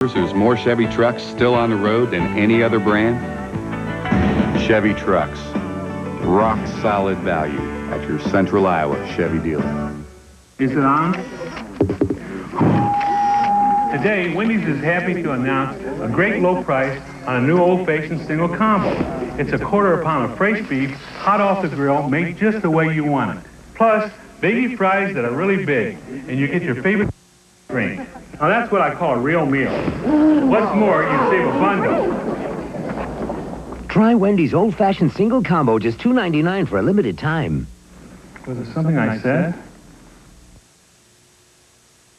There's more Chevy trucks still on the road than any other brand. Chevy trucks. Rock solid value at your Central Iowa Chevy dealer. Is it on? Today, Wendy's is happy to announce a great low price on a new old-fashioned single combo. It's a quarter pound of fresh beef, hot off the grill, made just the way you want it. Plus, baby fries that are really big, and you get your favorite drink. Now that's what I call a real meal. What's more, you save a bundle. Try Wendy's old-fashioned single combo, just $2.99 for a limited time. Was it something I said?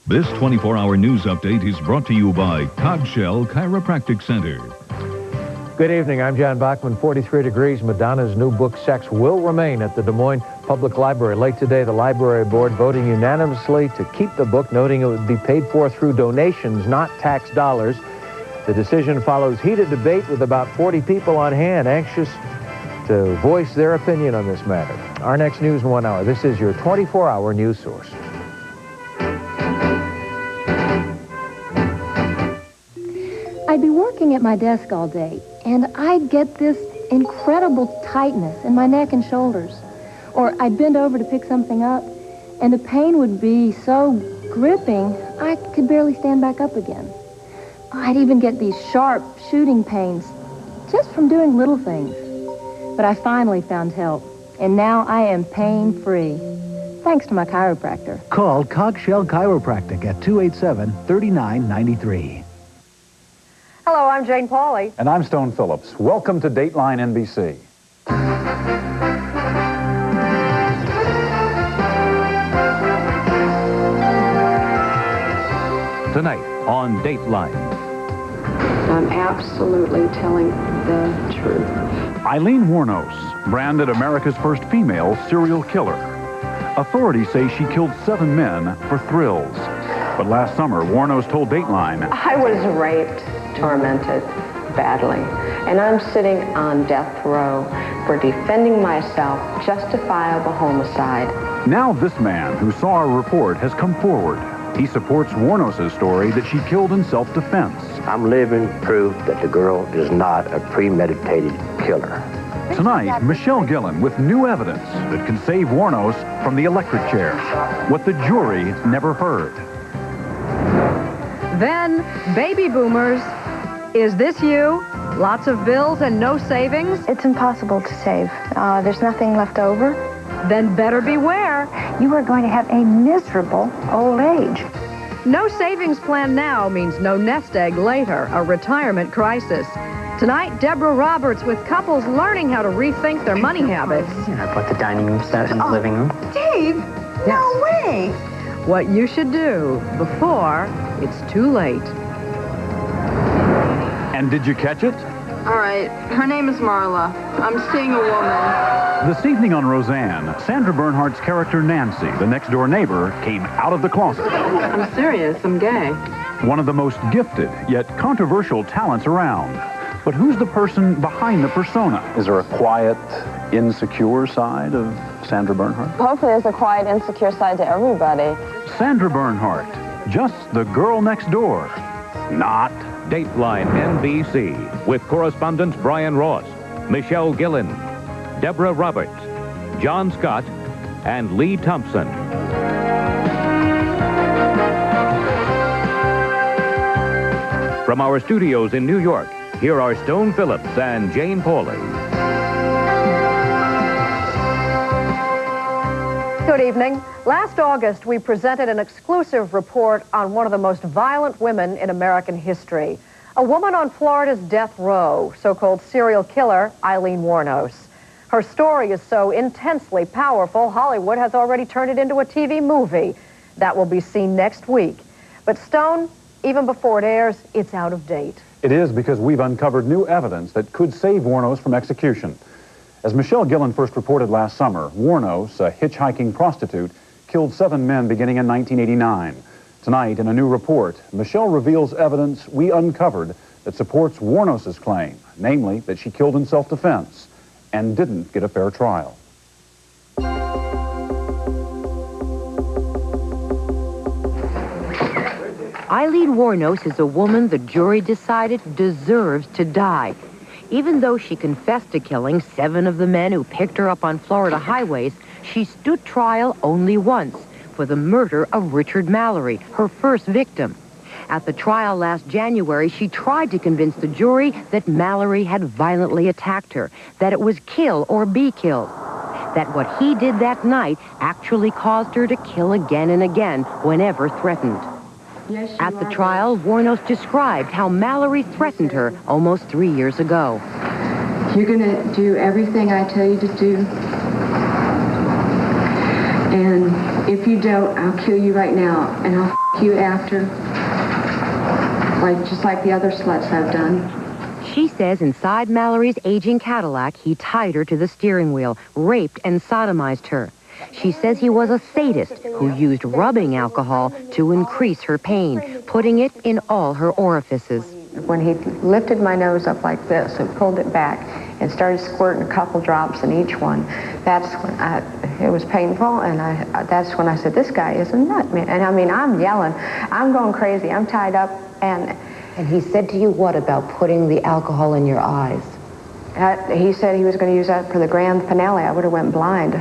This 24-hour news update is brought to you by Cogshell Chiropractic Center. Good evening. I'm John Bachman. 43 degrees. Madonna's new book, Sex, will remain at the Des Moines Public Library. Late today, the library board voting unanimously to keep the book, noting it would be paid for through donations, not tax dollars. The decision follows heated debate with about 40 people on hand, anxious to voice their opinion on this matter. Our next news in 1 hour. This is your 24-hour news source. I'd be working at my desk all day, and I'd get this incredible tightness in my neck and shoulders. Or I'd bend over to pick something up, and the pain would be so gripping, I could barely stand back up again. I'd even get these sharp shooting pains just from doing little things. But I finally found help, and now I am pain-free, thanks to my chiropractor. Call Cogshell Chiropractic at 287-3993. Hello, I'm Jane Pauley. And I'm Stone Phillips. Welcome to Dateline NBC. Tonight on Dateline. I'm absolutely telling the truth. Eileen Wuornos, branded America's first female serial killer. Authorities say she killed 7 men for thrills. But last summer, Wuornos told Dateline, I was raped, tormented badly, and I'm sitting on death row for defending myself, justifiable homicide. Now this man who saw our report has come forward. He supports Wuornos' story that she killed in self-defense. I'm living proof that the girl is not a premeditated killer. Tonight, Michelle Gillen with new evidence that can save Wuornos from the electric chair. What the jury never heard. Then, baby boomers, is this you? Lots of bills and no savings? It's impossible to save. There's nothing left over. Then better beware. You are going to have a miserable old age. No savings plan now means no nest egg later, a retirement crisis. Tonight, Deborah Roberts with couples learning how to rethink their money habits. I bought the dining room set in the living room. Dave, no way. What you should do before it's too late. And did you catch it? All right, her name is Marla. I'm seeing a woman. This evening on Roseanne, Sandra Bernhardt's character Nancy, the next-door neighbor, came out of the closet. I'm serious, I'm gay. One of the most gifted, yet controversial talents around. But who's the person behind the persona? Is there a quiet, insecure side of Sandra Bernhardt? Hopefully there's a quiet, insecure side to everybody. Sandra Bernhardt, just the girl next door. Not. Dateline NBC with correspondents Brian Ross, Michelle Gillen, Deborah Roberts, John Scott, and Lee Thompson. From our studios in New York, here are Stone Phillips and Jane Pauley. Good evening. Last August, we presented an exclusive report on one of the most violent women in American history. A woman on Florida's death row, so-called serial killer Eileen Wuornos. Her story is so intensely powerful, Hollywood has already turned it into a TV movie. That will be seen next week. But Stone, even before it airs, it's out of date. It is because we've uncovered new evidence that could save Wuornos from execution. As Michelle Gillen first reported last summer, Wuornos, a hitchhiking prostitute, killed 7 men beginning in 1989. Tonight, in a new report, Michelle reveals evidence we uncovered that supports Wuornos' claim, namely that she killed in self-defense and didn't get a fair trial. Aileen Wuornos is a woman the jury decided deserves to die. Even though she confessed to killing 7 of the men who picked her up on Florida highways, she stood trial only once for the murder of Richard Mallory, her first victim. At the trial last January, she tried to convince the jury that Mallory had violently attacked her, that it was kill or be killed, that what he did that night actually caused her to kill again and again whenever threatened. At the trial, Wuornos described how Mallory threatened her almost 3 years ago. You're going to do everything I tell you to do. And if you don't, I'll kill you right now, and I'll f*** you after. Just like the other sluts I've done. She says inside Mallory's aging Cadillac, he tied her to the steering wheel, raped and sodomized her. She says he was a sadist who used rubbing alcohol to increase her pain, putting it in all her orifices. When he lifted my nose up like this and pulled it back and started squirting a couple drops in each one, that's when it was painful, and that's when I said, this guy is a nut, man. And I mean, I'm yelling, I'm going crazy, I'm tied up, and he said to you what about putting the alcohol in your eyes? He said he was going to use that for the grand finale. I would have went blind.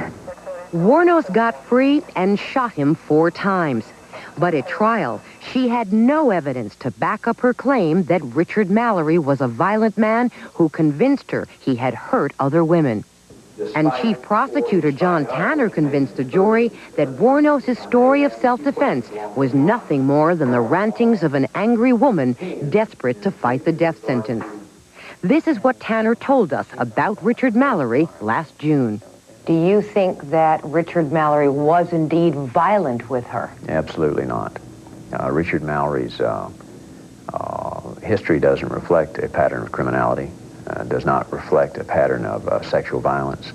Wuornos got free and shot him 4 times. But at trial, she had no evidence to back up her claim that Richard Mallory was a violent man who convinced her he had hurt other women. And Chief Prosecutor John Tanner convinced the jury that Wuornos' story of self-defense was nothing more than the rantings of an angry woman desperate to fight the death sentence. This is what Tanner told us about Richard Mallory last June. Do you think that Richard Mallory was indeed violent with her? Absolutely not. Richard Mallory's history doesn't reflect a pattern of criminality, does not reflect a pattern of sexual violence.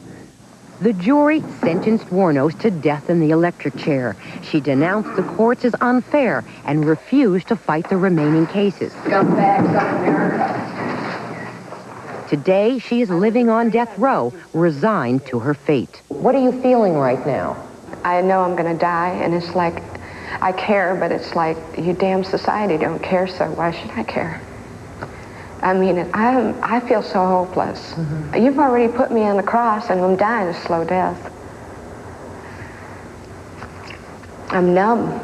The jury sentenced Wuornos to death in the electric chair. She denounced the courts as unfair and refused to fight the remaining cases. Scumbags of America. Today, she is living on death row, resigned to her fate. What are you feeling right now? I know I'm going to die, and it's like, I care, but it's like, you damn society don't care, so why should I care? I mean, I feel so hopeless. Mm-hmm. You've already put me on the cross, and I'm dying a slow death. I'm numb.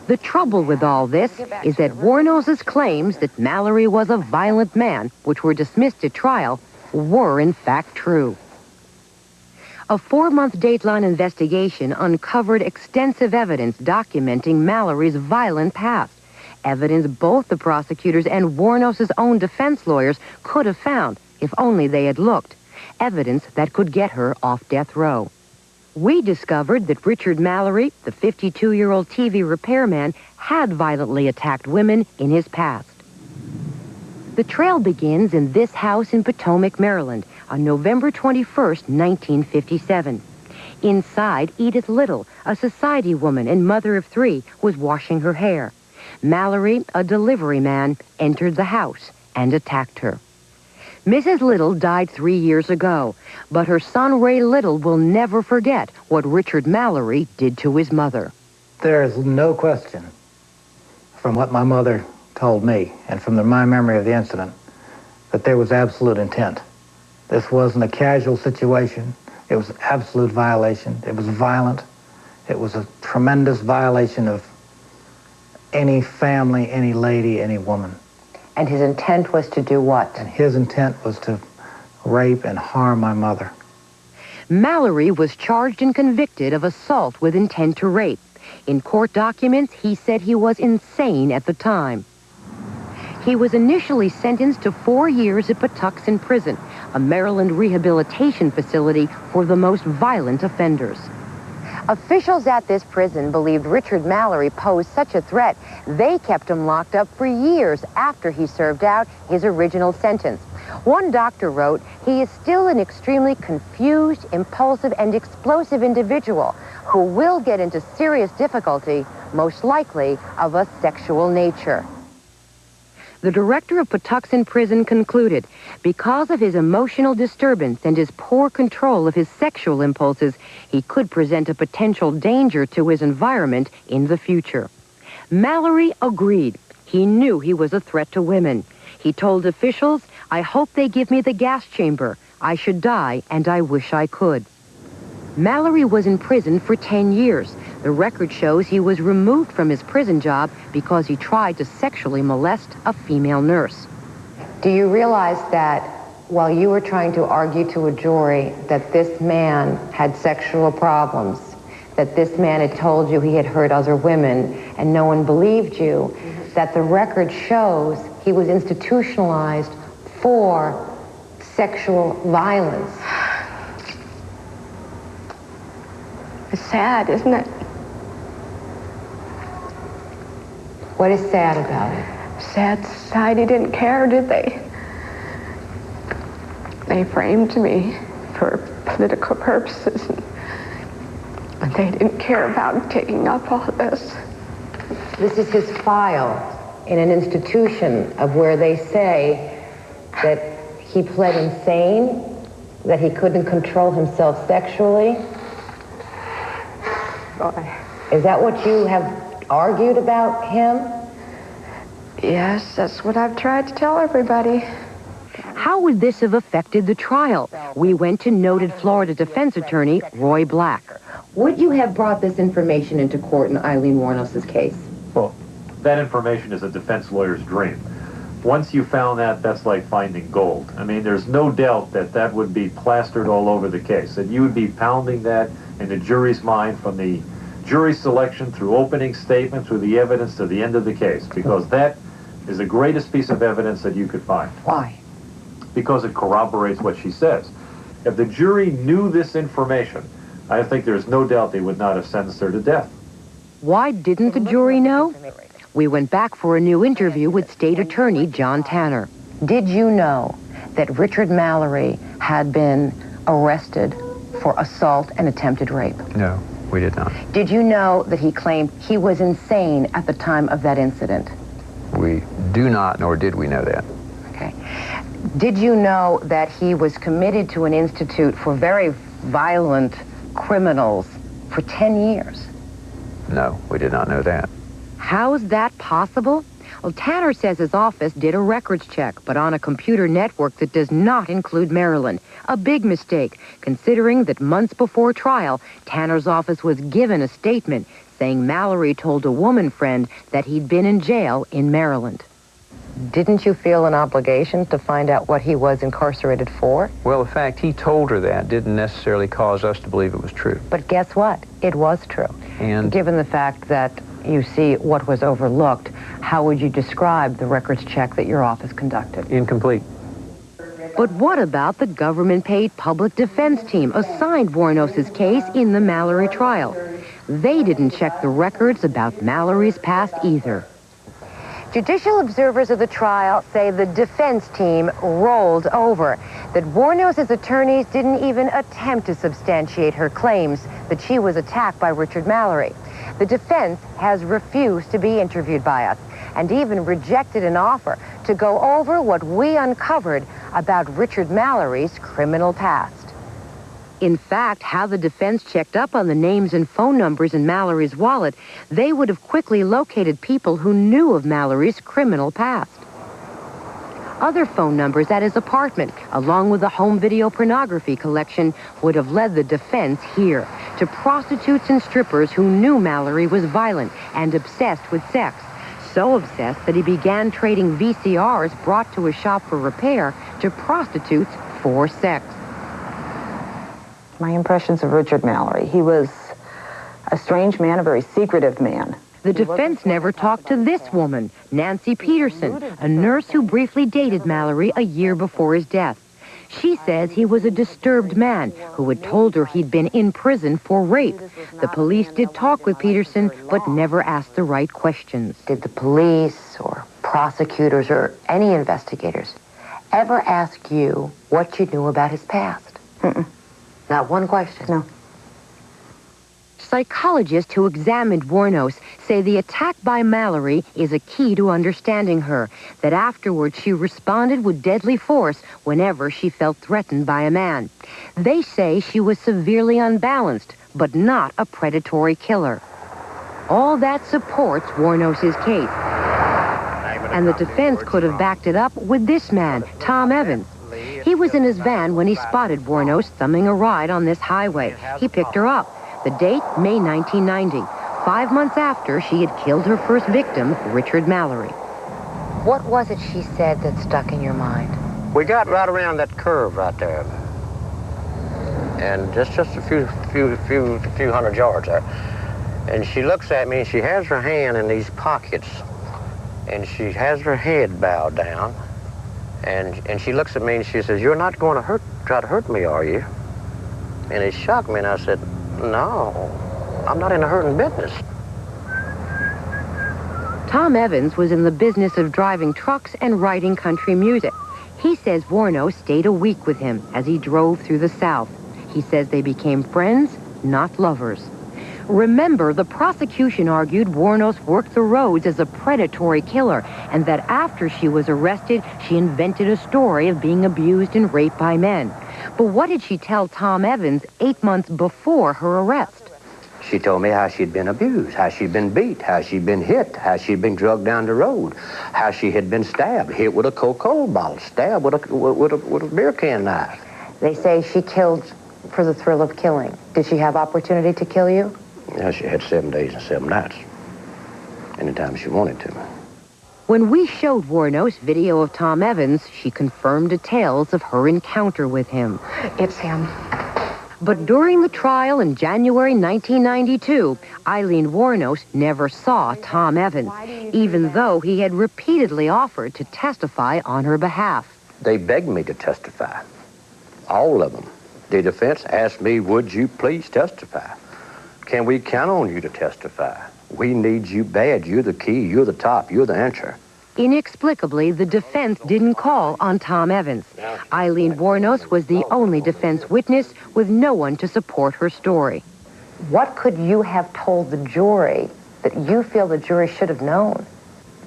The trouble with all this is that Wuornos' claims that Mallory was a violent man, which were dismissed at trial, were in fact true. A 4-month Dateline investigation uncovered extensive evidence documenting Mallory's violent past. Evidence both the prosecutors and Wuornos' own defense lawyers could have found, if only they had looked. Evidence that could get her off death row. We discovered that Richard Mallory, the 52-year-old TV repairman, had violently attacked women in his past. The trail begins in this house in Potomac, Maryland, on November 21st, 1957. Inside, Edith Little, a society woman and mother of 3, was washing her hair. Mallory, a delivery man, entered the house and attacked her. Mrs. Little died 3 years ago, but her son Ray Little will never forget what Richard Mallory did to his mother. There is no question, from what my mother told me and from my memory of the incident, that there was absolute intent. This wasn't a casual situation. It was an absolute violation. It was violent. It was a tremendous violation of any family, any lady, any woman. And his intent was to do what? And his intent was to rape and harm my mother. Mallory was charged and convicted of assault with intent to rape. In court documents, he said he was insane at the time. He was initially sentenced to 4 years at Patuxent Prison, a Maryland rehabilitation facility for the most violent offenders. Officials at this prison believed Richard Mallory posed such a threat, they kept him locked up for years after he served out his original sentence. One doctor wrote, he is still an extremely confused, impulsive, and explosive individual who will get into serious difficulty, most likely of a sexual nature. The director of Patuxent Prison concluded, because of his emotional disturbance and his poor control of his sexual impulses, he could present a potential danger to his environment in the future. Mallory agreed. He knew he was a threat to women. He told officials, "I hope they give me the gas chamber. I should die, and I wish I could." Mallory was in prison for 10 years. The record shows he was removed from his prison job because he tried to sexually molest a female nurse. Do you realize that while you were trying to argue to a jury that this man had sexual problems, that this man had told you he had hurt other women, and no one believed you, that the record shows he was institutionalized for sexual violence? It's sad, isn't it? What is sad about it? Sad society didn't care, did they? They framed me for political purposes, and they didn't care about taking up all this. This is his file in an institution of where they say that he pled insane, that he couldn't control himself sexually. Boy. Is that what you have argued about him? Yes, that's what I've tried to tell everybody. How would this have affected the trial? We went to noted Florida defense attorney Roy Black. Would you have brought this information into court in Eileen Wuornos' case? Well, that information is a defense lawyer's dream. Once you found that, that's like finding gold. I mean, there's no doubt that that would be plastered all over the case, that you would be pounding that in the jury's mind from the jury selection through opening statement, through the evidence to the end of the case, because that is the greatest piece of evidence that you could find. Why? Because it corroborates what she says. If the jury knew this information, I think there's no doubt they would not have sentenced her to death. Why didn't the jury know? We went back for a new interview with State Attorney John Tanner. Did you know that Richard Mallory had been arrested for assault and attempted rape? No, we did not. Did you know that he claimed he was insane at the time of that incident? We do not, nor did we know that. Okay. Did you know that he was committed to an institute for very violent criminals for 10 years? No, we did not know that. How's that possible? Well, Tanner says his office did a records check, but on a computer network that does not include Maryland. A big mistake, considering that months before trial, Tanner's office was given a statement saying Mallory told a woman friend that he'd been in jail in Maryland. Didn't you feel an obligation to find out what he was incarcerated for? Well, the fact he told her that didn't necessarily cause us to believe it was true. But guess what? It was true. And given the fact that you see what was overlooked, how would you describe the records check that your office conducted? Incomplete. But what about the government-paid public defense team assigned Wuornos' case in the Mallory trial? They didn't check the records about Mallory's past either. Judicial observers of the trial say the defense team rolled over, that Wuornos' attorneys didn't even attempt to substantiate her claims that she was attacked by Richard Mallory. The defense has refused to be interviewed by us and even rejected an offer to go over what we uncovered about Richard Mallory's criminal past. In fact, how the defense checked up on the names and phone numbers in Mallory's wallet, they would have quickly located people who knew of Mallory's criminal past. Other phone numbers at his apartment, along with a home video pornography collection, would have led the defense here, to prostitutes and strippers who knew Mallory was violent and obsessed with sex. So obsessed that he began trading VCRs brought to a shop for repair to prostitutes for sex. My impressions of Richard Mallory. He was a strange man, a very secretive man. The defense never talked to this woman, Nancy Peterson, a nurse who briefly dated Mallory a year before his death. She says he was a disturbed man who had told her he'd been in prison for rape. The police did talk with Peterson, but never asked the right questions. Did the police or prosecutors or any investigators ever ask you what you knew about his past? Mm-mm. Not one question? No. Psychologists who examined Wuornos say the attack by Mallory is a key to understanding her, that afterwards she responded with deadly force whenever she felt threatened by a man. They say she was severely unbalanced, but not a predatory killer. All that supports Wuornos' case. And the defense could have backed it up with this man, Tom Evans. He was in his van when he spotted Wuornos thumbing a ride on this highway. He picked her up. The date, May 1990. 5 months after she had killed her first victim, Richard Mallory. What was it she said that stuck in your mind? We got right around that curve right there. And just a few hundred yards there. And she looks at me and she has her hand in these pockets. And she has her head bowed down. And she looks at me and she says, "You're not going to try to hurt me, are you?" And it shocked me and I said, "No, I'm not in the hurting business." Tom Evans was in the business of driving trucks and writing country music. He says Wuornos stayed a week with him as he drove through the South. He says they became friends, not lovers. Remember, the prosecution argued Wuornos worked the roads as a predatory killer, and that after she was arrested, she invented a story of being abused and raped by men. But what did she tell Tom Evans 8 months before her arrest? She told me how she'd been abused, how she'd been beat, how she'd been hit, how she'd been drugged down the road, how she had been stabbed, hit with a Coca-Cola bottle, stabbed with a beer can knife. They say she killed for the thrill of killing. Did she have opportunity to kill you? Yeah, she had 7 days and 7 nights. Anytime she wanted to. When we showed Wuornos video of Tom Evans, she confirmed details of her encounter with him. It's him. But during the trial in January 1992, Aileen Wuornos never saw Tom Evans, even though he had repeatedly offered to testify on her behalf. They begged me to testify. All of them. The defense asked me, "Would you please testify? Can we count on you to testify? We need you bad. You're the key. You're the top. You're the answer." Inexplicably, the defense didn't call on Tom Evans. Aileen Wuornos was the only defense witness with no one to support her story. What could you have told the jury that you feel the jury should have known?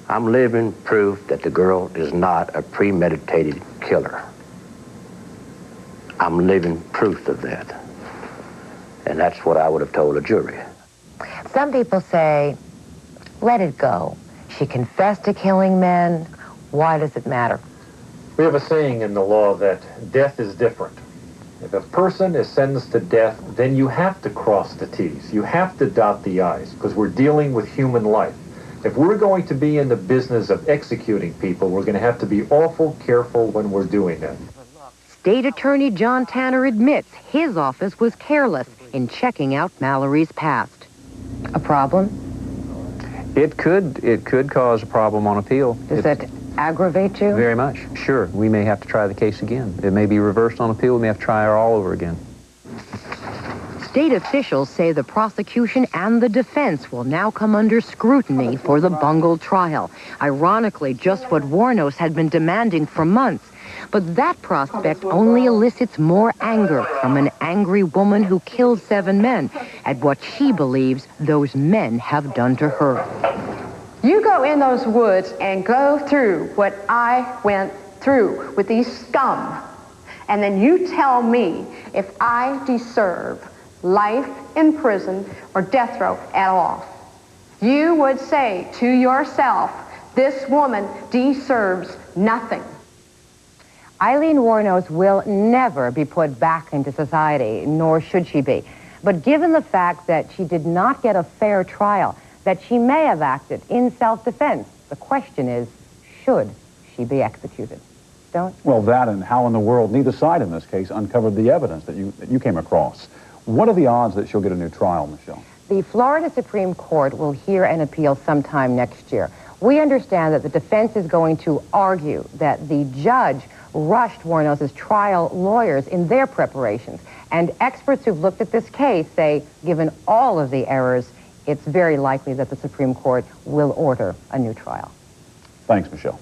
I'm living proof that the girl is not a premeditated killer. I'm living proof of that. And that's what I would have told a jury. Some people say, let it go. She confessed to killing men. Why does it matter? We have a saying in the law that death is different. If a person is sentenced to death, then you have to cross the T's. You have to dot the I's, because we're dealing with human life. If we're going to be in the business of executing people, we're going to have to be awful careful when we're doing that. State Attorney John Tanner admits his office was careless in checking out Mallory's past. A problem? It could cause a problem on appeal. Does that aggravate you? Very much. Sure. We may have to try the case again. It may be reversed on appeal. We may have to try her all over again. State officials say the prosecution and the defense will now come under scrutiny for the bungled trial. Ironically, just what Wuornos had been demanding for months. But that prospect only elicits more anger from an angry woman who killed 7 men at what she believes those men have done to her. You go in those woods and go through what I went through with these scum, and then you tell me if I deserve life in prison or death row at all. You would say to yourself, this woman deserves nothing. Aileen Wuornos will never be put back into society, nor should she be. But given the fact that she did not get a fair trial, that she may have acted in self-defense, the question is, should she be executed? Don't? Well, that and how in the world neither side in this case uncovered the evidence that you came across. What are the odds that she'll get a new trial, Michelle? The Florida Supreme Court will hear an appeal sometime next year. We understand that the defense is going to argue that the judge rushed Wuornos' trial lawyers in their preparations. And experts who've looked at this case say, given all of the errors, it's very likely that the Supreme Court will order a new trial. Thanks, Michelle.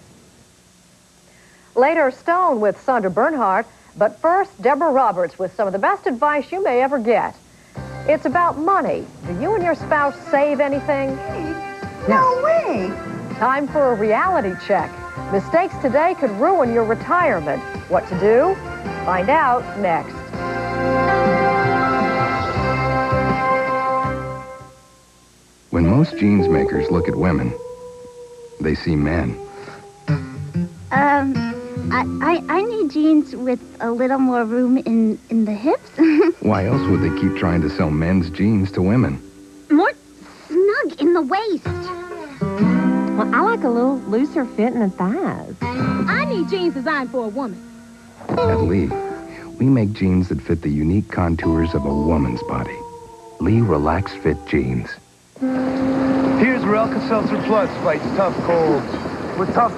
Later, Stone with Sandra Bernhardt. But first, Deborah Roberts with some of the best advice you may ever get. It's about money. Do you and your spouse save anything? No way. Time for a reality check. Mistakes today could ruin your retirement. What to do? Find out next. When most jeans makers look at women, they see men. I need jeans with a little more room in the hips. Why else would they keep trying to sell men's jeans to women? More snug in the waist. Well, I like a little looser fit in the thighs. I need jeans designed for a woman. At Lee, we make jeans that fit the unique contours of a woman's body. Lee Relax Fit Jeans. Here's where Alka-Seltzer Plus fights tough colds. With tough